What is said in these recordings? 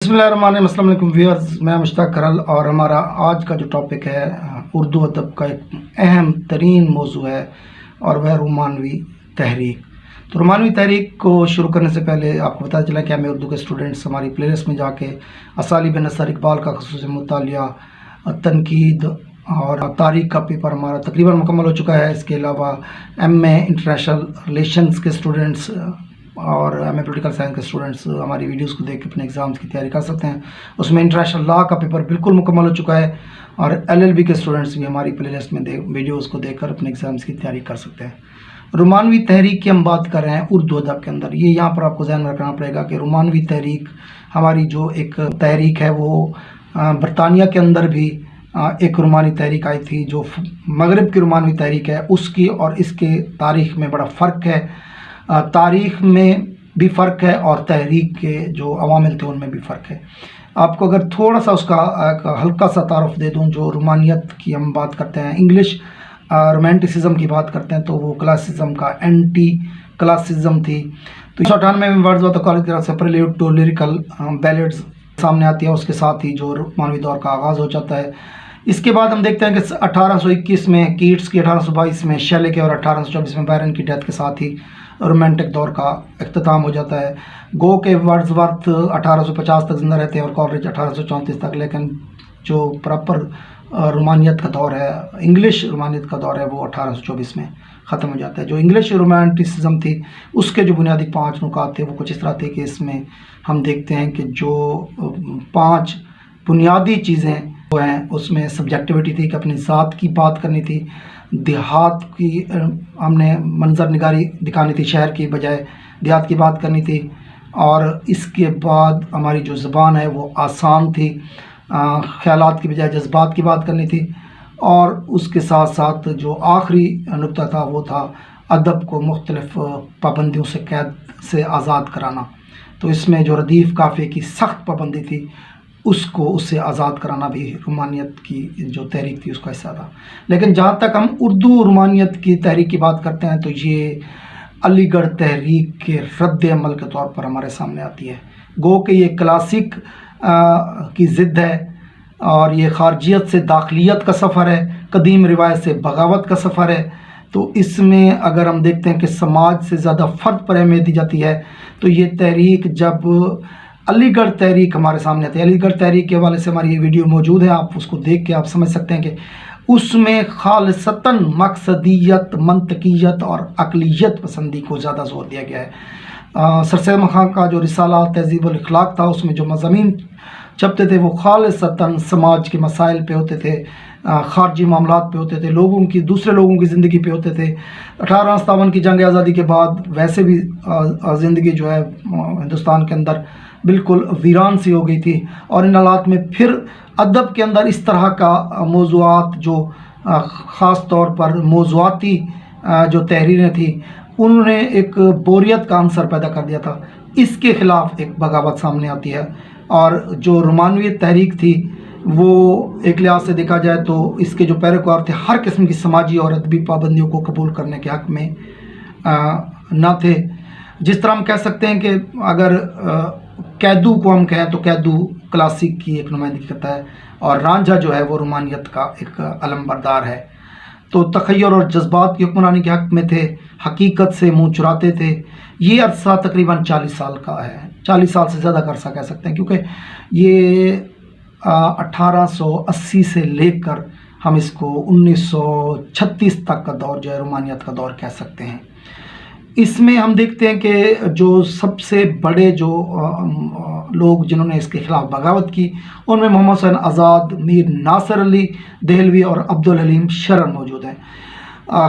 بسم اللہ الرحمن الرحیم۔ السلام علیکم ویورز، میں مشتاق کھرل اور ہمارا آج کا جو ٹاپک ہے اردو ادب کا ایک اہم ترین موضوع ہے اور وہ رومانوی تحریک۔ تو رومانوی تحریک کو شروع کرنے سے پہلے آپ کو پتہ چلا کہ ہمیں اردو کے اسٹوڈنٹس ہماری پلے لسٹ میں جا کے اسالیب نثر اقبال کا خصوصی مطالعہ، تنقید اور تاریخ کا پیپر ہمارا تقریباً مکمل ہو چکا ہے۔ اس کے علاوہ ایم اے انٹرنیشنل ریلیشنز کے اسٹوڈنٹس اور ایم اے پولیٹیکل سائنس کے اسٹوڈنٹس ہماری ویڈیوز کو دیکھ کے اپنے ایگزامس کی تیاری کر سکتے ہیں۔ اس میں انٹرنیشنل لا کا پیپر بالکل مکمل ہو چکا ہے اور ایل ایل بی کے اسٹوڈنٹس بھی ہماری پلے لسٹ میں ویڈیوز کو دیکھ کر اپنے ایگزامس کی تیاری کر سکتے ہیں۔ رومانوی تحریک کی ہم بات کر رہے ہیں اردو ادب کے اندر۔ یہ یہاں پر آپ کو ذہن میں رکھنا پڑے گا کہ رومانوی تحریک ہماری جو ایک تحریک ہے وہ برطانیہ کے اندر بھی ایک رومانوی تحریک آئی تھی جو مغرب کی رومانوی تحریک ہے، اس کی اور اس کے تاریخ میں بڑا فرق ہے۔ تاریخ میں بھی فرق ہے اور تحریک کے جو عوامل تھے ان میں بھی فرق ہے۔ آپ کو اگر تھوڑا سا اس کا ہلکا سا تعارف دے دوں، جو رومانیت کی ہم بات کرتے ہیں، انگلش رومانٹسزم کی بات کرتے ہیں، تو وہ کلاسیزم کا اینٹی کلاسیزم تھی۔ تو 1998 میں ورڈز ورتھ کالج کی طرف سے پریلیوڈ ٹو لیریکل بیلیڈز سامنے آتی ہے، اس کے ساتھ ہی جو رومانوی دور کا آغاز ہو جاتا ہے۔ اس کے بعد ہم دیکھتے ہیں کہ 1821 میں کیٹس کی، 1822 میں شیلے کے اور 1824 میں بائرن کی ڈیتھ کے ساتھ ہی رومانٹک دور کا اختتام ہو جاتا ہے۔ گو کے ورڈز ورتھ 1850 تک زندہ رہتے ہیں اور کالرج 1834 تک، لیکن جو پراپر رومانیت کا دور ہے، انگلش رومانیت کا دور ہے، وہ 1824 میں ختم ہو جاتا ہے۔ جو انگلش رومانٹسزم تھی اس کے جو بنیادی 5 نکات تھے وہ کچھ اس طرح تھے کہ اس میں ہم دیکھتے ہیں کہ جو 5 بنیادی چیزیں وہ ہیں، اس میں سبجیکٹیوٹی تھی کہ اپنی ذات کی بات کرنی تھی، دیہات کی ہم نے منظر نگاری دکھانی تھی، شہر کی بجائے دیہات کی بات کرنی تھی، اور اس کے بعد ہماری جو زبان ہے وہ آسان تھی، خیالات کی بجائے جذبات کی بات کرنی تھی، اور اس کے ساتھ ساتھ جو آخری نقطہ تھا وہ تھا ادب کو مختلف پابندیوں سے قید سے آزاد کرانا۔ تو اس میں جو ردیف قافیے کی سخت پابندی تھی اس سے آزاد کرانا بھی رومانیت کی جو تحریک تھی اس کا حصہ تھا۔ لیکن جہاں تک ہم اردو رومانیت کی تحریک کی بات کرتے ہیں تو یہ علی گڑھ تحریک کے رد عمل کے طور پر ہمارے سامنے آتی ہے۔ گو کہ یہ کلاسیک کی ضد ہے اور یہ خارجیت سے داخلیت کا سفر ہے، قدیم روایت سے بغاوت کا سفر ہے۔ تو اس میں اگر ہم دیکھتے ہیں کہ سماج سے زیادہ فرد پر اہمیت دی جاتی ہے، تو یہ تحریک جب علی گڑھ تحریک ہمارے سامنے آتی ہے، علی گڑھ تحریک کے حوالے سے ہماری یہ ویڈیو موجود ہے، آپ اس کو دیکھ کے آپ سمجھ سکتے ہیں کہ اس میں خالصتاً مقصدیت، منطقیت اور عقلیت پسندی کو زیادہ زور دیا گیا ہے۔ سر سید احمد خان کا جو رسالہ تہذیب الاخلاق تھا، اس میں جو مضامین چھپتے تھے وہ خالصتاً سماج کے مسائل پہ ہوتے تھے، خارجی معاملات پہ ہوتے تھے، دوسرے لوگوں کی زندگی پہ ہوتے تھے۔ 1857 کی جنگ آزادی کے بعد ویسے بھی زندگی جو ہے ہندوستان کے اندر بالکل ویران سی ہو گئی تھی، اور ان حالات میں پھر ادب کے اندر اس طرح کا موضوعات جو خاص طور پر موضوعاتی جو تحریریں تھیں، انہوں نے ایک بوریت کا عنصر پیدا کر دیا تھا۔ اس کے خلاف ایک بغاوت سامنے آتی ہے، اور جو رومانوی تحریک تھی وہ ایک لحاظ سے دیکھا جائے تو اس کے جو پیروکار تھے ہر قسم کی سماجی اور ادبی پابندیوں کو قبول کرنے کے حق میں نہ تھے۔ جس طرح ہم کہہ سکتے ہیں کہ اگر قیدو کو ہم کہیں تو قیدو کلاسیک کی ایک نمائندگی کرتا ہے، اور رانجھا جو ہے وہ رومانیت کا ایک علم بردار ہے۔ تو تخیل اور جذبات کی حکمرانی کے حق میں تھے، حقیقت سے منہ چراتے تھے۔ یہ عرصہ تقریباً 40 سال کا ہے، 40 سال سے زیادہ کا عرصہ کہہ سکتے ہیں، کیونکہ یہ 1880 سے لے کر ہم اس کو 1936 تک کا دور جو ہے رومانیت کا دور کہہ سکتے ہیں۔ اس میں ہم دیکھتے ہیں کہ جو سب سے بڑے جو لوگ جنہوں نے اس کے خلاف بغاوت کی، ان میں محمد حسین آزاد، میر ناصر علی دہلوی اور عبدالحلیم شرن موجود ہیں۔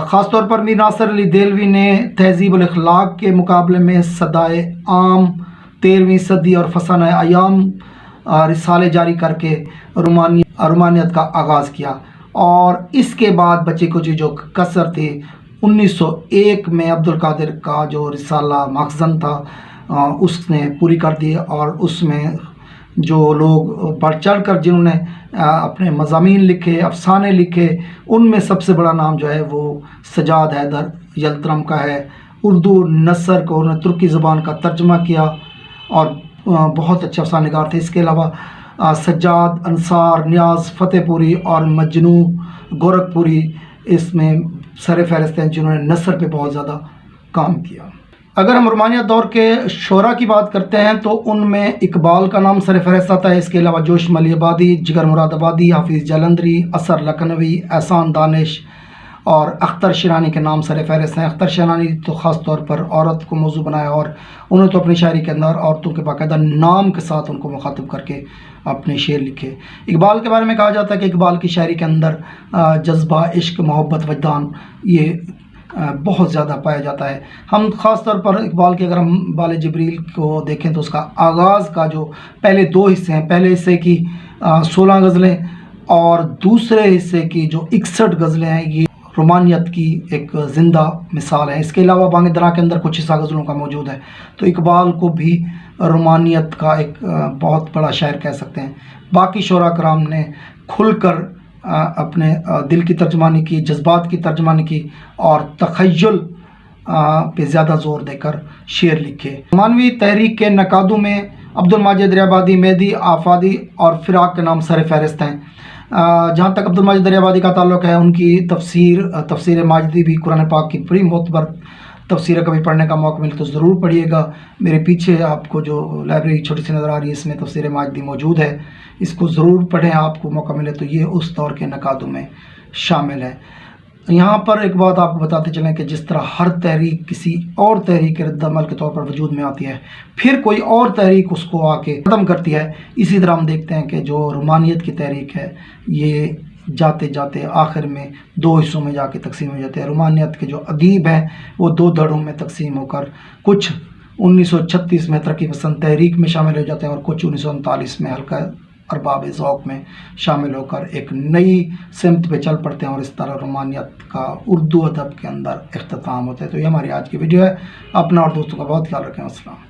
خاص طور پر میر ناصر علی دہلوی نے تہذیب الاخلاق کے مقابلے میں صدائے عام، 13ویں صدی اور فسانہ ایام رسالے جاری کر کے رومانیت کا آغاز کیا، اور اس کے بعد بچے کچھ جو کثر تھی 1901 میں عبدالقادر کا جو رسالہ مخزن تھا اس نے پوری کر دی، اور اس میں جو لوگ بڑھ چڑھ کر جنہوں نے اپنے مضامین لکھے، افسانے لکھے، ان میں سب سے بڑا نام جو ہے وہ سجاد حیدر یلترم کا ہے۔ اردو نثر کو انہوں نے ترکی زبان کا ترجمہ کیا، اور بہت اچھے افسانہ نگار تھے. اس کے علاوہ سجاد، انصار، نیاز فتح پوری اور مجنو گورکھ پوری اس میں سر فہرست ہیں جنہوں نے نثر پہ بہت زیادہ کام کیا. اگر ہم رومانیت دور کے شعراء کی بات کرتے ہیں تو ان میں اقبال کا نام سر فہرست آتا ہے. اس کے علاوہ جوش ملی آبادی، جگر مراد آبادی، حافظ جلندری، اثر لکھنوی، احسان دانش اور اختر شیرانی کے نام سر فہرست ہیں. اختر شیرانی تو خاص طور پر عورت کو موضوع بنایا اور انہوں نے تو اپنی شاعری کے اندر عورتوں کے باقاعدہ نام کے ساتھ ان کو مخاطب کر کے اپنے شعر لکھے. اقبال کے بارے میں کہا جاتا ہے کہ اقبال کی شاعری کے اندر جذبہ، عشق، محبت، وجدان یہ بہت زیادہ پایا جاتا ہے. ہم خاص طور پر اقبال کے اگر ہم بال جبریل کو دیکھیں تو اس کا آغاز کا جو پہلے 2 حصے ہیں، پہلے حصے کی 16 غزلیں اور دوسرے حصے کی جو 61 غزلیں ہیں، یہ رومانیت کی ایک زندہ مثال ہے. اس کے علاوہ بانگ درا کے اندر کچھ حصہ غزلوں کا موجود ہے. تو اقبال کو بھی رومانیت کا ایک بہت بڑا شاعر کہہ سکتے ہیں. باقی شعراء کرام نے کھل کر اپنے دل کی ترجمانی کی، جذبات کی ترجمانی کی اور تخیل پہ زیادہ زور دے کر شعر لکھے. رومانوی تحریک کے نقادوں میں عبد الماجد دریابادی، مہدی آفادی اور فراق کے نام سر فہرست ہیں. جہاں تک عبد الماجد دریابادی کا تعلق ہے، ان کی تفسیر ماجدی بھی قرآن پاک کی بڑی معتبر تفسیر ہے. کبھی پڑھنے کا موقع ملے تو ضرور پڑھیے گا. میرے پیچھے آپ کو جو لائبریری چھوٹی سی نظر آ رہی ہے، اس میں تفسیر ماجدی موجود ہے. اس کو ضرور پڑھیں، آپ کو موقع ملے تو. یہ اس دور کے نقادوں میں شامل ہے. یہاں پر ایک بات آپ کو بتاتے چلیں کہ جس طرح ہر تحریک کسی اور تحریک کے رد عمل کے طور پر وجود میں آتی ہے، پھر کوئی اور تحریک اس کو آ کے ختم کرتی ہے، اسی طرح ہم دیکھتے ہیں کہ جو رومانیت کی تحریک ہے یہ جاتے جاتے آخر میں 2 حصوں میں جا کے تقسیم ہو جاتے ہیں. رومانیت کے جو ادیب ہیں وہ 2 دھڑوں میں تقسیم ہو کر کچھ 1936 میں ترقی پسند تحریک میں شامل ہو جاتے ہیں اور کچھ 1939 میں ہلکا ارباب ذوق میں شامل ہو کر ایک نئی سمت پہ چل پڑتے ہیں، اور اس طرح رومانیت کا اردو ادب کے اندر اختتام ہوتا ہے. تو یہ ہماری آج کی ویڈیو ہے. اپنا اور دوستوں کا بہت خیال رکھیں. السلام.